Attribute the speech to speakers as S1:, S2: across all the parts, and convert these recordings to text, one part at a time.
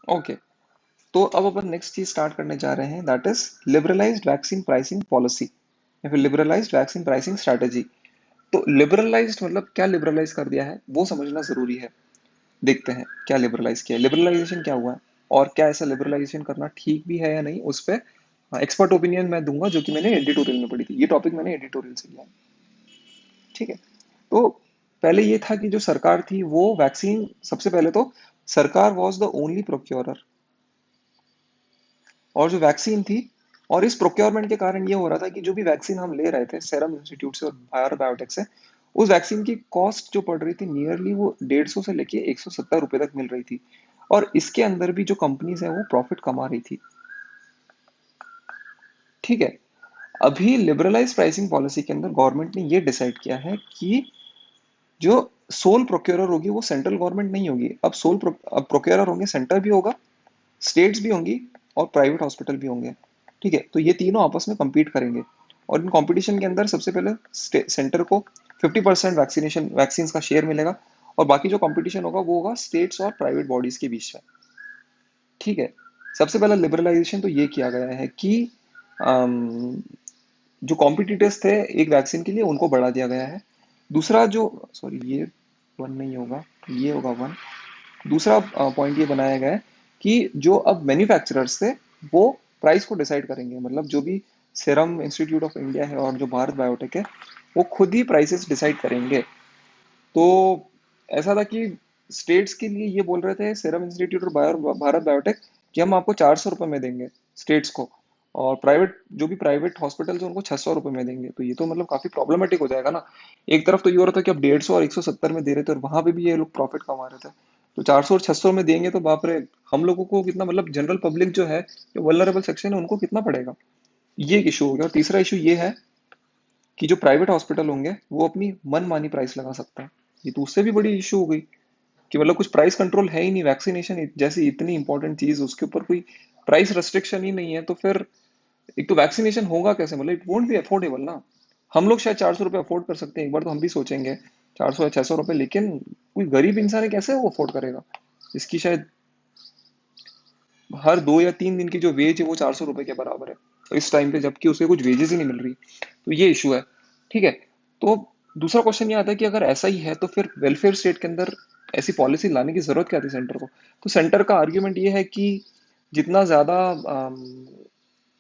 S1: Okay, तो अब अपन next चीज स्टार्ट करने जा रहे हैं, that is liberalised vaccine pricing policy या फिर लिबरलाइज्ड वैक्सीन प्राइसिंग स्ट्रेटेजी। तो लिबरलाइज्ड मतलब क्या लिबरलाइज कर दिया है वो समझना जरूरी है। देखते हैं क्या लिबरलाइज किया है, लिबरलाइजेशन क्या हुआ है, और क्या ऐसा लिबरलाइजेशन करना ठीक भी है या नहीं, उस पर एक्सपर्ट ओपिनियन मैं दूंगा, जो कि मैंने एडिटोरियल में पढ़ी थी। ये टॉपिक मैंने एडिटोरियल से लिया है। ठीक है। तो पहले ये था कि जो सरकार थी वो वैक्सीन, सबसे पहले तो सरकार वॉज द ओनली प्रोक्योरर, और जो वैक्सीन थी, और इस प्रोक्योरमेंट के कारण ये हो रहा था कि जो भी वैक्सीन हम ले रहे थे सेरम इंस्टीट्यूट से और भारत बायोटेक से, उस वैक्सीन की कॉस्ट जो पड़ रही थी नियरली वो 150 से लेके 170 रुपए तक मिल रही थी। और इसके अंदर भी जो कंपनीज है वो प्रॉफिट कमा रही थी। ठीक है। अभी लिबरलाइज प्राइसिंग पॉलिसी के अंदर गवर्नमेंट ने ये डिसाइड किया है कि जो सोल प्रोक्योरर होगी वो सेंट्रल गवर्नमेंट नहीं होगी। अब प्रोक्योरर होंगे, सेंटर भी होगा, स्टेट्स भी होंगी, और प्राइवेट हॉस्पिटल भी होंगे। ठीक है, तो ये तीनों आपस में compete करेंगे। और इन कंपटीशन के अंदर सबसे पहले सेंटर को 50% वैक्सीनेशन वैक्सीन का शेयर मिलेगा, और बाकी जो कंपटीशन होगा वो होगा स्टेट्स और प्राइवेट बॉडीज के बीच में। ठीक है। सबसे पहला लिबरलाइजेशन तो ये किया गया है कि अम, जो कॉम्पिटिटर्स थे एक वैक्सीन के लिए उनको बढ़ा दिया गया है। दूसरा जो, सॉरी ये वन नहीं होगा, ये होगा वन। दूसरा पॉइंट ये बनाया गया है कि जो अब मैन्युफैक्चरर्स थे वो प्राइस को डिसाइड करेंगे, मतलब जो भी सीरम इंस्टीट्यूट ऑफ इंडिया है और जो भारत बायोटेक है वो खुद ही प्राइसेस डिसाइड करेंगे। तो ऐसा था कि स्टेट्स के लिए ये बोल रहे थे सीरम इंस्टीट्यूट और भारत बायोटेक कि हम आपको 400 रुपये में देंगे स्टेट्स को, और प्राइवेट जो भी प्राइवेट हॉस्पिटल्स हैं उनको 600 रुपये में देंगे। तो ये तो मतलब काफी प्रॉब्लमेटिक हो जाएगा ना। एक तरफ तो ये हो रहा था कि अब 150 और 170 में दे रहे थे, और वहां पे भी ये लोग प्रॉफिट कमा रहे थे। तो 400 और 600 में देंगे तो बाप रे, हम लोगों को कितना, मतलब जनरल पब्लिक जो है, जो वल्नरेबल सेक्शन है, उनको कितना पड़ेगा। ये एक इशू हो गया। और तीसरा इशू ये है कि जो प्राइवेट हॉस्पिटल होंगे वो अपनी मनमानी प्राइस लगा सकता है। ये तो उससे भी बड़ी इशू हो गई कि मतलब कुछ प्राइस कंट्रोल है ही नहीं। वैक्सीनेशन जैसी इतनी इंपॉर्टेंट चीज, उसके ऊपर कोई प्राइस रेस्ट्रिक्शन ही नहीं है, तो फिर एक तो वैक्सीनेशन होगा कैसे, मतलब इट वोंट बी अफोर्डेबल ना। हम लोग शायद 400 रुपये अफोर्ड कर सकते हैं, एक बार तो हम भी सोचेंगे 400 या 600 रुपये, लेकिन कोई गरीब इंसान है कैसे वो अफोर्ड करेगा, जिसकी शायद हर 2 या 3 दिन की जो वेज है वो 400 रुपये के बराबर है, तो इस टाइम पे जबकि उसे कुछ वेजेस ही नहीं मिल रही। तो ये इशू है। ठीक है। तो दूसरा क्वेश्चन ये आता है कि अगर ऐसा ही है तो फिर वेलफेयर स्टेट के अंदर ऐसी पॉलिसी लाने की जरूरत क्या थी सेंटर को। तो सेंटर का आर्ग्यूमेंट ये है कि जितना ज्यादा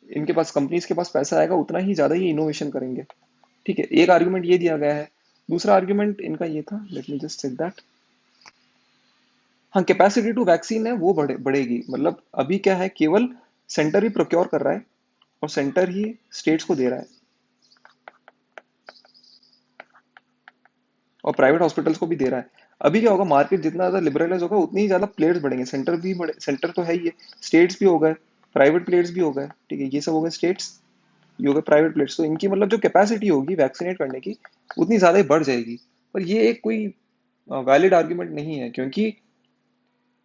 S1: इनके पास, कंपनीज के पास पैसा आएगा, उतना ही ज्यादा ये इनोवेशन करेंगे। ठीक है, एक आर्ग्यूमेंट ये दिया गया है। दूसरा आर्ग्यूमेंट इनका ये था, let me just check that. हाँ, कैपेसिटी टू वैक्सीन है वो बढ़ेगी। मतलब अभी क्या है, केवल सेंटर ही प्रोक्योर कर रहा है और सेंटर ही स्टेट्स को दे रहा है, और प्राइवेट हॉस्पिटल्स को भी दे रहा है। अभी क्या होगा, मार्केट जितना ज्यादा लिबरलाइज होगा उतनी ही ज्यादा प्लेयर्स बढ़ेंगे, सेंटर भी बढ़े, सेंटर तो है ही है, स्टेट्स भी हो गए, प्राइवेट प्लेयर्स भी हो गए। ठीक है, ये सब हो गए स्टेट्स, ये हो गए प्राइवेट प्लेयर्स। तो इनकी मतलब जो कैपेसिटी होगी वैक्सीनेट करने की उतनी ज्यादा ही बढ़ जाएगी। पर ये एक कोई वैलिड आर्ग्यूमेंट नहीं है, क्योंकि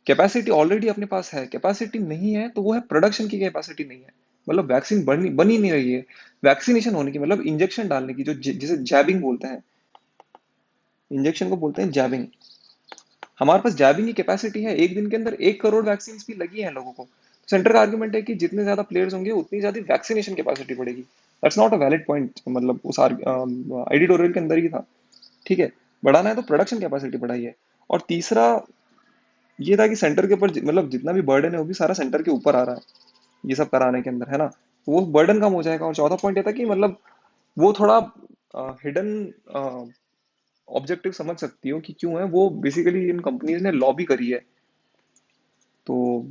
S1: कैपेसिटी ऑलरेडी अपने पास है। कैपेसिटी नहीं है तो वो है प्रोडक्शन की कैपेसिटी नहीं है। मतलब वैक्सीन बन ही नहीं रही है। वैक्सीनेशन होने की मतलब इंजेक्शन डालने की, जो जिसे जैबिंग बोलते हैं, इंजेक्शन को बोलते हैं जैबिंग। हमारे पास जैबिंग की कैपेसिटी है, एक दिन के अंदर 1 करोड़ वैक्सीन भी लगी है लोगों को। सेंटर का आर्गुमेंट है कि जितने ज्यादा प्लेयर्स होंगे उतनी ज्यादा वैक्सीनेशन कैपेसिटी बढ़ेगी। That's not a valid point, मतलब उस एडिटोरियल के अंदर ही था। ठीक है, बढ़ाना है तो प्रोडक्शन कैपेसिटी बढ़ाइए। और तीसरा ये था कि सेंटर के ऊपर मतलब जितना भी बर्डन है वो भी सारा सेंटर के ऊपर आ रहा है ये सब कराने के अंदर, है ना। तो वो बर्डन कम हो जाएगा। और चौथा पॉइंट ये था कि मतलब वो थोड़ा हिडन ऑब्जेक्टिव समझ सकती हो कि क्यों है, वो बेसिकली इन कंपनीज ने लॉबी करी है। तो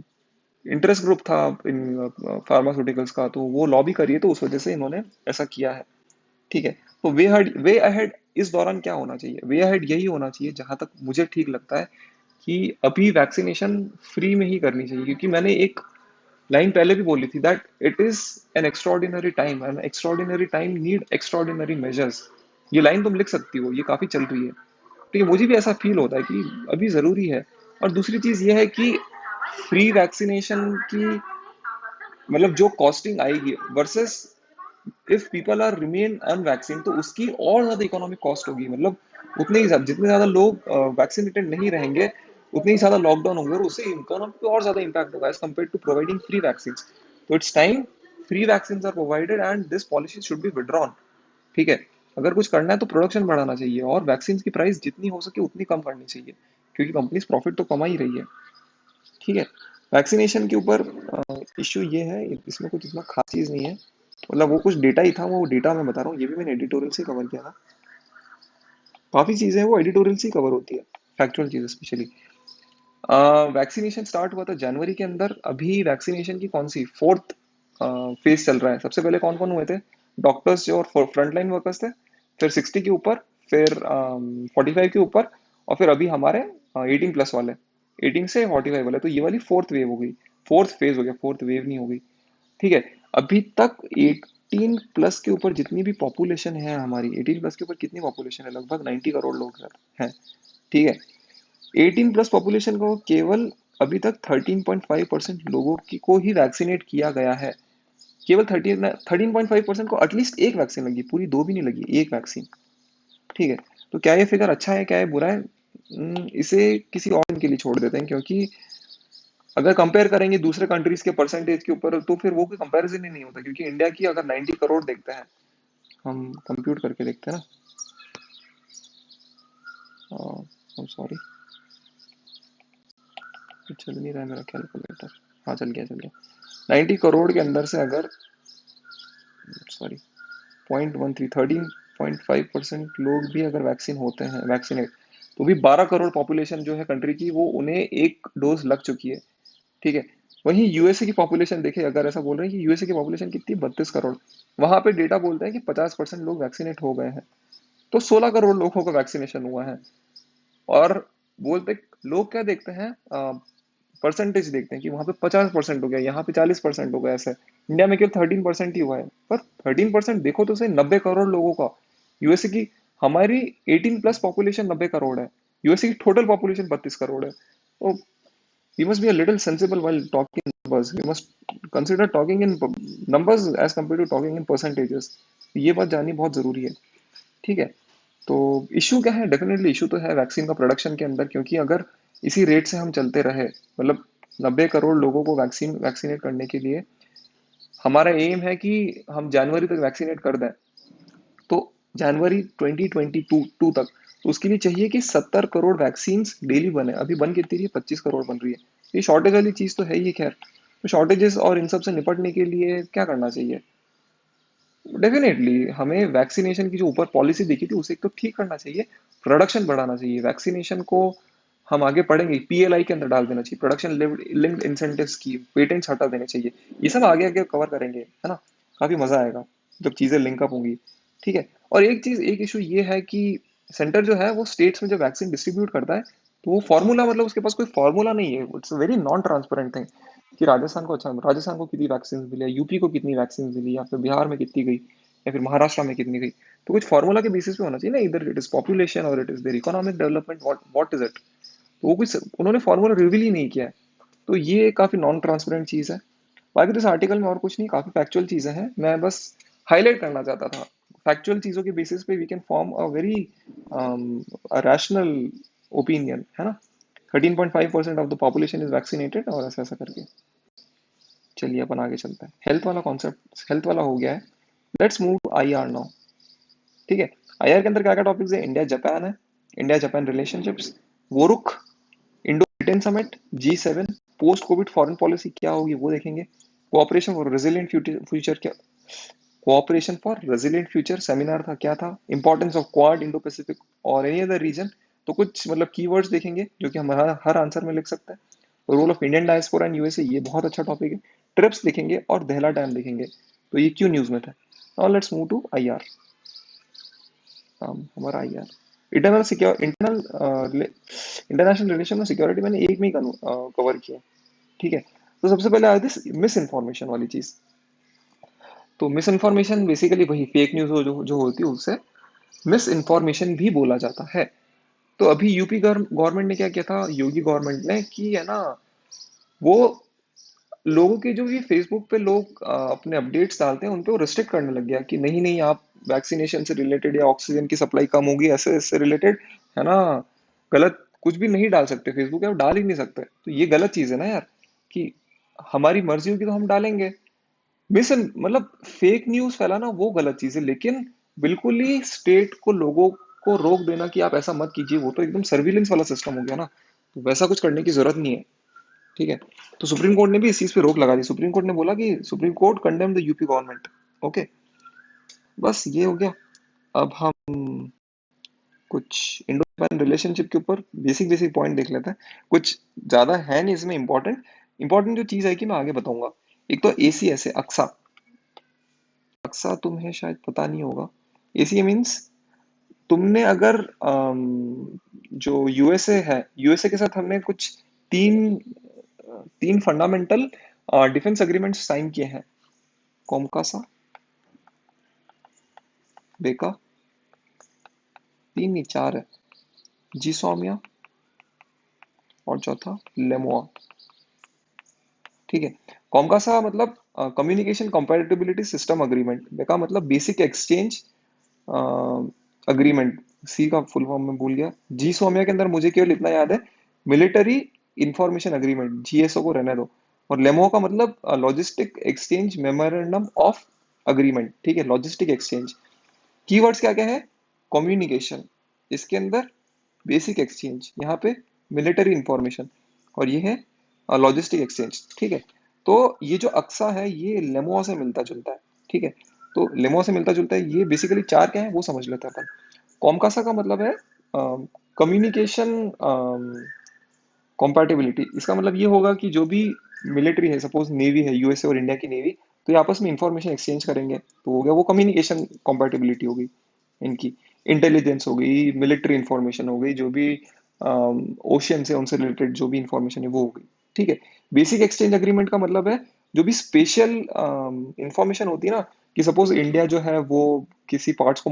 S1: इंटरेस्ट ग्रुप था इन फार्मास्यूटिकल्स का, तो वो लॉबी करी है, तो उस वजह से इन्होंने ऐसा किया है। ठीक है। तो वे अहेड इस दौरान क्या होना चाहिए, वे अहेड यही होना चाहिए जहां तक मुझे ठीक लगता है, कि अभी वैक्सीनेशन फ्री में ही करनी चाहिए। क्योंकि मैंने एक लाइन पहले भी बोली थी, that it is an extraordinary time and extraordinary time need extraordinary measures. ये लाइन तुम लिख सकती हो, ये काफी चल रही है। ठीक है, मुझे भी ऐसा फील होता है कि अभी जरूरी है। और दूसरी चीज ये है कि फ्री वैक्सीनेशन की मतलब जो कॉस्टिंग आएगी versus if people are remain unvaccinated, तो उसकी और ज्यादा इकोनॉमिक कॉस्ट होगी। मतलब उतने ही जितने ज्यादा लोग वैक्सीनेटेड नहीं रहेंगे, उतने ही ज्यादा लॉकडाउन होंगे और उससे इकोनॉमी पे और ज्यादा इम्पैक्ट होगा as compare to providing free vaccine. तो it's time free vaccine are provided and this policy should be withdrawn. ठीक है, अगर कुछ करना है तो प्रोडक्शन बढ़ाना चाहिए और वैक्सीन की प्राइस जितनी हो सके उतनी कम करनी चाहिए, क्योंकि कंपनीज प्रॉफिट तो कमा ही रही है। ठीक है, वैक्सीनेशन के ऊपर इश्यू ये है, इसमें कुछ इतना खास चीज नहीं है, मतलब वो कुछ डेटा ही था, वो डेटा मैं बता रहा हूँ, ये भी मैंने एडिटोरियल से कवर किया था। काफी चीजें हैं वो एडिटोरियल से कवर होती है, फैक्चुअल चीजें स्पेशली। वैक्सीनेशन स्टार्ट हुआ था जनवरी के अंदर। अभी वैक्सीनेशन की कौन सी फोर्थ फेज चल रहा है। सबसे पहले कौन कौन हुए थे? डॉक्टर्स जो और फ्रंटलाइन वर्कर्स थे, फिर 60 के ऊपर, फिर 45 के ऊपर, और फिर अभी हमारे 18 प्लस वाले, 18 से 45 वाले। तो ये वाली फोर्थ वेव हो गई, फोर्थ फेज हो गया, फोर्थ वेव नहीं हो गई। ठीक है, अभी तक 18 प्लस के ऊपर जितनी भी पॉपुलेशन है हमारी, 18 प्लस के ऊपर कितनी पॉपुलेशन है? लगभग 90 करोड़ लोग हैं। ठीक है, 18 प्लस पॉपुलेशन को केवल अभी तक 13.5% लोगों की को ही वैक्सीनेट किया गया है। केवल 13.5% को एटलीस्ट एक वैक्सीन लगी, पूरी दो भी नहीं लगी, एक वैक्सीन। ठीक है, तो क्या ये फिगर अच्छा है, क्या है बुरा है? इसे किसी और दिन के लिए छोड़ देते हैं, क्योंकि अगर कंपेयर करेंगे दूसरे कंट्रीज के परसेंटेज के ऊपर तो फिर वो कोई कंपैरिजन ही नहीं होता, क्योंकि इंडिया की अगर 90 करोड़ देखते हैं, हम कंप्यूट करके देखते हैं ना, सॉरी चल नहीं रहा है मेरा कैलकुलेटर। हाँ चल गया, चल गया। 90 करोड़ के अंदर से अगर, सॉरी, 0.13, 13.5% लोग भी अगर वैक्सीन होते हैं, वैक्सीनेट, तो भी 12 करोड़ पॉपुलेशन जो है कंट्री की, वो उन्हें एक डोज लग चुकी है। ठीक है, वहीं यूएसए की पॉपुलेशन देखे, अगर ऐसा बोल रहे हैं कि यूएसए की पॉपुलेशन कितनी, 32 करोड़, वहां पे डेटा बोलते हैं कि 50% लोग वैक्सीनेट हो गए हैं। तो 16 करोड़ लोगों का वैक्सीनेशन हुआ है। और बोलते, लोग क्या देखते हैं, परसेंटेज देखते हैं कि वहां पे 50% हो गया, यहाँ पे 40% हो गया, ऐसे। इंडिया में केवल 13% ही हुआ है, पर 13% देखो तो सही, 90 करोड़ लोगों का। यूएसए की, हमारी 18 प्लस पॉपुलेशन 90 करोड़ है, यूएसए की टोटल पॉपुलेशन 32 करोड़ है। तो we must be a little sensible while talking numbers, we must consider talking in numbers as compare to talking in percentages. ये बात जाननी बहुत जरूरी है। ठीक है, तो इशू क्या है? डेफिनेटली इशू तो है वैक्सीन का प्रोडक्शन के अंदर, क्योंकि अगर इसी रेट से हम चलते रहे, मतलब 90 करोड़ लोगों को वैक्सीनेट करने के लिए हमारा एम है कि हम जनवरी तक वैक्सीनेट कर दें, तो जनवरी 2022 तक, तो उसके लिए चाहिए कि 70 करोड़ वैक्सीन डेली बने। अभी बन कितनी रही है? 25 करोड़ बन रही है। ये शॉर्टेज वाली चीज तो है ही। खैर, तो शॉर्टेजेस और इन सब से निपटने के लिए क्या करना चाहिए? डेफिनेटली हमें वैक्सीनेशन की जो ऊपर पॉलिसी देखी थी उसे एक तो ठीक करना चाहिए, प्रोडक्शन बढ़ाना चाहिए। वैक्सीनेशन को हम आगे पढ़ेंगे, पीएलआई के अंदर डाल देना चाहिए, production linked incentive scheme, patents हटा देने चाहिए। ये सब आगे आगे कवर करेंगे, है ना? काफी मजा आएगा जब चीजें लिंकअप होंगी। ठीक है, और एक चीज, एक इशू ये है कि सेंटर जो है वो स्टेट्स में जो वैक्सीन डिस्ट्रीब्यूट करता है, तो वो फॉर्मूला, मतलब उसके पास कोई फॉर्मूला नहीं है, it's very non transparent thing कि राजस्थान को, अच्छा राजस्थान को कितनी वैक्सीन मिली है, यूपी को कितनी वैक्सीन मिली, या फिर बिहार में कितनी गई, या फिर महाराष्ट्र में कितनी गई। तो कुछ फॉर्मूला के बेसिस पे होना चाहिए ना, इधर इट इज पॉपुलेशन और it is their economic development, what is it. तो वो कुछ उन्होंने फॉर्मूला रिवील ही नहीं किया है। तो ये काफी नॉन ट्रांसपेरेंट चीज है। बाकी तो इस आर्टिकल में और कुछ नहीं, काफी फैक्चुअल चीजें हैं, मैं बस हाईलाइट करना चाहता था। फैक्चुअल चीजों के बेसिस पे we can form a very rational opinion, है ना? 13.5% of the population is vaccinated, और ऐसा ऐसा करके। चलिए अपन आगे चलते हैं। हेल्थ वाला कॉन्सेप्ट, हेल्थ वाला हो गया है। Let's move to IR now. ठीक है, आईआर के अंदर क्या क्या टॉपिक्स है? इंडिया जापान है, इंडिया जापान रिलेशनशिप्स, वोरुक, Indo Britain summit, G7, post COVID foreign policy क्या होगी वो देखेंगे। कोऑपरेशन फॉर रेजिलिएंट फ्यूचर क्या, cooperation for resilient future seminar था, क्या था? Importance of Quad, Indo Pacific और एनी अदर रीजन। तो कुछ मतलब कीवर्ड्स देखेंगे जो कि हम हर आंसर में लिख सकते हैं। Role of Indian diaspora and USA, ये बहुत अच्छा टॉपिक है। ट्रिप्स देखेंगे और दहला डैम देखेंगे, तो ये क्यों न्यूज में था। Now let's move to IR. हमारा IR, internal secure, international relation में सिक्योरिटी मैंने एक में ही कवर किया। ठीक है, तो सबसे पहले आया दिस मिस इन्फॉर्मेशन वाली चीज। तो मिस इन्फॉर्मेशन बेसिकली वही फेक न्यूज हो जो होती है, उससे मिस इन्फॉर्मेशन भी बोला जाता है। तो अभी यूपी गवर्नमेंट ने क्या किया था, योगी गवर्नमेंट ने, कि है ना, वो लोगों के जो ये फेसबुक पे लोग अपने अपडेट्स डालते हैं उन पे वो रिस्ट्रिक्ट करने लग गया कि नहीं नहीं, आप वैक्सीनेशन से रिलेटेड या ऑक्सीजन की सप्लाई कम होगी ऐसे इससे रिलेटेड, है ना, गलत कुछ भी नहीं डाल सकते, फेसबुक पे आप डाल ही नहीं सकते, तो ये गलत चीज है ना यार, कि हमारी मर्जी होगी तो हम डालेंगे। मिस मतलब फेक न्यूज फैलाना वो गलत चीज है, लेकिन बिल्कुल ही स्टेट को, लोगों को रोक देना कि आप ऐसा मत कीजिए, वो तो एकदम सर्विलेंस वाला सिस्टम हो गया ना, तो वैसा कुछ करने की जरूरत नहीं है। ठीक है, तो सुप्रीम कोर्ट ने भी इस चीज पे रोक लगा दी। सुप्रीम कोर्ट ने बोला कि supreme court condemn the UP government. Okay, बस ये हो गया। अब हम कुछ इंडो जापान रिलेशनशिप के ऊपर बेसिक बेसिक पॉइंट देख लेते हैं। कुछ ज्यादा है नहीं इसमें इंपॉर्टेंट। इंपॉर्टेंट जो चीज है कि मैं आगे बताऊंगा। एक तो एसीएस है, अक्सा। अक्सा तुम्हें शायद पता नहीं होगा। एसीए मीन्स, तुमने अगर जो यूएसए है, यूएसए के साथ हमने कुछ तीन तीन फंडामेंटल डिफेंस अग्रीमेंट साइन किए हैं। कोमकासा, बेका, तीन नहीं चार है, जीसोमिया, और चौथा लेमोआ। ठीक है, कॉमकासा मतलब कम्युनिकेशन कंपैटिबिलिटी सिस्टम अग्रीमेंट, बेका मतलब बेसिक एक्सचेंज अग्रीमेंट। सी का फुल फॉर्म में भूल गया। जी सोमिया के अंदर मुझे केवल इतना याद है, मिलिट्री इंफॉर्मेशन अग्रीमेंट, जीएसओ को रहने दो। और लेमो का मतलब logistic exchange memorandum of agreement. ठीक है, लॉजिस्टिक एक्सचेंज। कीवर्ड्स क्या क्या है? कम्युनिकेशन, इसके अंदर बेसिक एक्सचेंज, यहाँ पे मिलिट्री इंफॉर्मेशन, और ये है लॉजिस्टिक एक्सचेंज। ठीक है, तो ये जो अक्सा है ये लेमोआ से मिलता जुलता है। ठीक है, तो लेमोआ से मिलता जुलता है, ये बेसिकली चार क्या है वो समझ लेते हैं अपन। कॉमकासा का मतलब है कम्युनिकेशन कॉम्पैटिबिलिटी। इसका मतलब ये होगा कि जो भी मिलिट्री है, सपोज नेवी है, यूएसए और इंडिया की नेवी, तो ये आपस में इंफॉर्मेशन एक्सचेंज करेंगे, तो हो गया वो कम्युनिकेशन कॉम्पैटिबिलिटी हो गई इनकी। इंटेलिजेंस हो गई, मिलिट्री इंफॉर्मेशन हो गई, जो भी ओशियन से उनसे रिलेटेड जो भी इंफॉर्मेशन है वो हो गई। ठीक है, बेसिक एक्सचेंज अग्रीमेंट का मतलब है जो भी स्पेशल इंफॉर्मेशन होती है ना, कि सपोज इंडिया जो है वो किसी पार्ट्स को,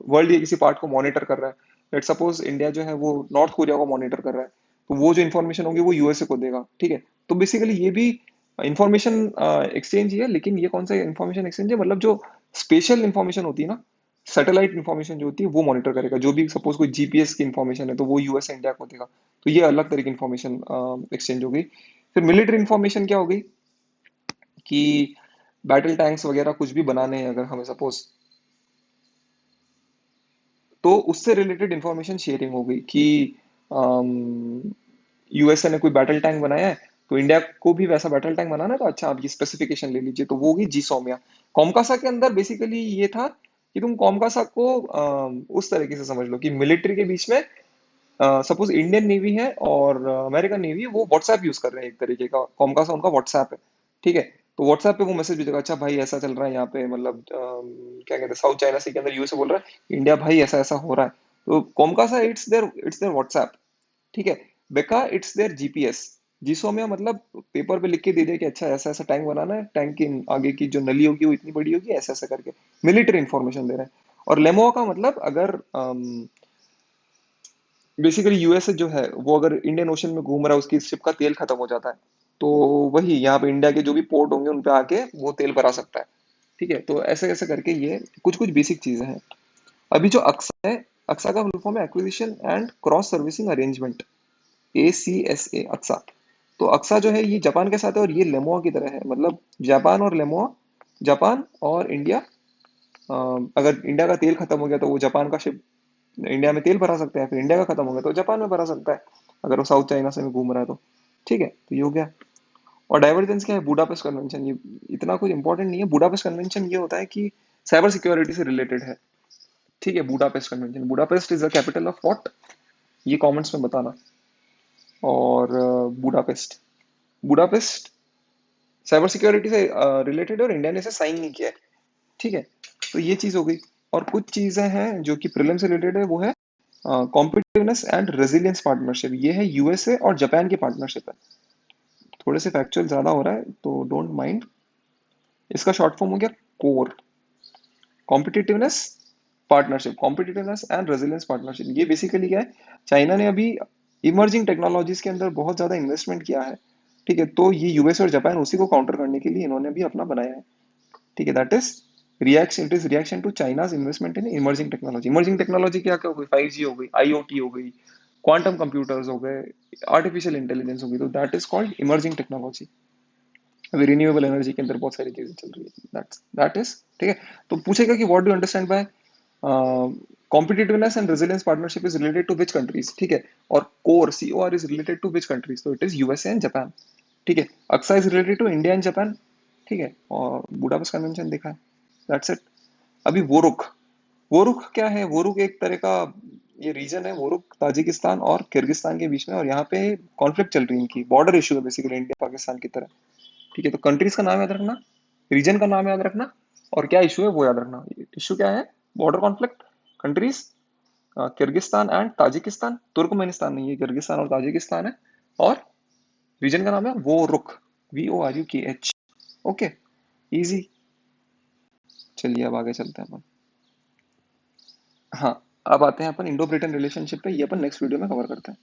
S1: वर्ल्ड के किसी पार्ट को मॉनिटर कर रहा है। लेट सपोज इंडिया जो है वो नॉर्थ कोरिया को मॉनिटर कर रहा है, तो वो जो इन्फॉर्मेशन होगी वो यूएसए को देगा। ठीक है, तो बेसिकली ये भी इंफॉर्मेशन एक्सचेंज ही है, लेकिन ये कौन सा इंफॉर्मेशन एक्सचेंज है, मतलब जो स्पेशल इंफॉर्मेशन होती है ना, सैटेलाइट इन्फॉर्मेशन जो होती है वो मॉनिटर करेगा। जो भी सपोज कोई जीपीएस की इन्फॉर्मेशन है तो वो यूएस इंडिया को देगा। तो ये अलग तरह की इन्फॉर्मेशन एक्सचेंज हो गई। फिर मिलिट्री इन्फॉर्मेशन क्या हो गई, कि बैटल टैंक्स वगैरह कुछ भी बनाने हैं अगर हमें सपोज, तो उससे रिलेटेड इंफॉर्मेशन शेयरिंग हो गई कि यूएसए ने कोई बैटल टैंक बनाया है, तो इंडिया को भी वैसा बैटल टैंक बनाना है, तो अच्छा आप ये स्पेसिफिकेशन ले लीजिए, तो वो होगी जीसोमिया। कॉमकासा के अंदर बेसिकली ये था कि तुम कॉमकासा को उस तरीके से समझ लो कि मिलिट्री के बीच में, सपोज इंडियन नेवी है और अमेरिकन नेवी है, वो व्हाट्सएप यूज कर रहे हैं, एक तरीके का कॉमकासा उनका व्हाट्सएप है। ठीक है, तो व्हाट्सएप पे वो मैसेज भेजेगा, अच्छा भाई ऐसा चल रहा है यहाँ पे, मतलब क्या कहते हैं, साउथ चाइना सी के अंदर यूएसए बोल रहा है इंडिया भाई ऐसा ऐसा हो रहा है, तो कॉमकासा इट्स देयर व्हाट्सएप। ठीक है, बेका इट्स देयर जीपीएस। जीसोमिया मतलब पेपर पे लिख के दे दिया कि अच्छा ऐसा ऐसा टैंक बनाना है, टैंक की आगे की जो नली होगी वो इतनी बड़ी होगी, ऐसा ऐसा करके मिलिट्री इंफॉर्मेशन दे रहे हैं। और लेमो का मतलब अगर बेसिकली यूएसए जो है वो अगर इंडियन ओशन में घूम रहा है, उसकी शिप का तेल खत्म हो जाता है, तो वही यहाँ पे इंडिया के जो भी पोर्ट होंगे उन पे आके वो तेल भरा सकता है। ठीक है, तो ऐसे ऐसे करके ये कुछ कुछ बेसिक चीजें हैं। अभी जो अक्सा है, अक्सा का फुल फॉर्म है acquisition and cross servicing arrangement, ACSA Aqsa. तो अक्सा जो है ये जापान के साथ है, और ये लेमोआ की तरह है, मतलब जापान और लेमोआ, जापान और इंडिया, अगर इंडिया का तेल खत्म हो गया तो वो जापान का शिप इंडिया में तेल भरा सकते हैं, फिर इंडिया का खत्म हो गया तो जापान में भरा सकता है, अगर वो साउथ चाइना से में घूम रहा है तो। ठीक है, तो ये हो गया। और डाइवर्जेंस क्या है, बुडापेस्ट कन्वेंशन, ये इतना कुछ इंपॉर्टेंट नहीं है। बुडापेस्ट कन्वेंशन ये होता है कि साइबर सिक्योरिटी से रिलेटेड है। ठीक है, Budapest convention, Budapest is the capital of what, ये कमेंट्स में बताना। और बुडापेस्ट, बुडापेस्ट साइबर सिक्योरिटी से रिलेटेड है, और इंडिया ने इसे साइन नहीं किया है। ठीक है, तो ये चीज हो गई। और कुछ चीजें हैं जो कि प्रीलिम से रिलेटेड है, वो है कॉम्पिटिटिवनेस एंड रेजिलियंस पार्टनरशिप। ये है यूएसए और जापान की पार्टनरशिप है। थोड़े से फैक्चुअल ज्यादा हो रहा है तो डोंट माइंड। इसका शॉर्ट फॉर्म हो गया core, competitiveness partnership, competitiveness and resilience partnership. ये बेसिकली क्या है, चाइना ने अभी इमर्जिंग टेक्नोलॉजीज के अंदर बहुत ज्यादा इन्वेस्टमेंट किया है। ठीक है, तो ये यूएस और जापान उसी को काउंटर करने के लिए इन्होंने भी अपना बनाया है। ठीक है, that is reaction, it is reaction to China's investment in emerging technology. Emerging technology क्या क्या हो गई, 5G हो गई, आईओटी हो गई, क्वांटम कंप्यूटर्स हो गए, आर्टिफिशियल इंटेलिजेंस होगी, तो that is called emerging technology. अभी रिन्यूएबल एनर्जी के अंदर बहुत सारी चीजें चल रही है, दैट इज ठीक है। तो पूछेगा कि what do understand by competitiveness and resilience partnership is related to which countries, ठीक है। और core COR is related to which countries, तो it is USA and Japan, ठीक है। अक्सा is related to India and Japan, ठीक है। और बुडापेस्ट कन्वेंशन देखा है, दैट्स इट। अभी वोरुख क्या है? वोरुख एक तरह का ये रीजन है, वोरुख ताजिकिस्तान और किर्गिस्तान के बीच में, और यहाँ पे कॉन्फ्लिक्ट चल रही है, इनकी बॉर्डर इशू है बेसिकली, इंडिया पाकिस्तान की तरह, ठीक है। तो कंट्रीज का नाम याद रखना, रीजन का नाम याद रखना, और क्या इशू है वो याद रखना। इशू क्या है? Border conflict, countries Kyrgyzstan and Tajikistan, Turkmenistan नहीं है, किर्गिस्तान और ताजिकिस्तान है। और रीजन का नाम है वो रुख, VORUKH। Okay, easy. चलिए अब आगे चलते हैं अपन। हाँ, अब आते हैं अपन इंडो ब्रिटेन रिलेशनशिप पे, ये अपन नेक्स्ट वीडियो में कवर करते हैं।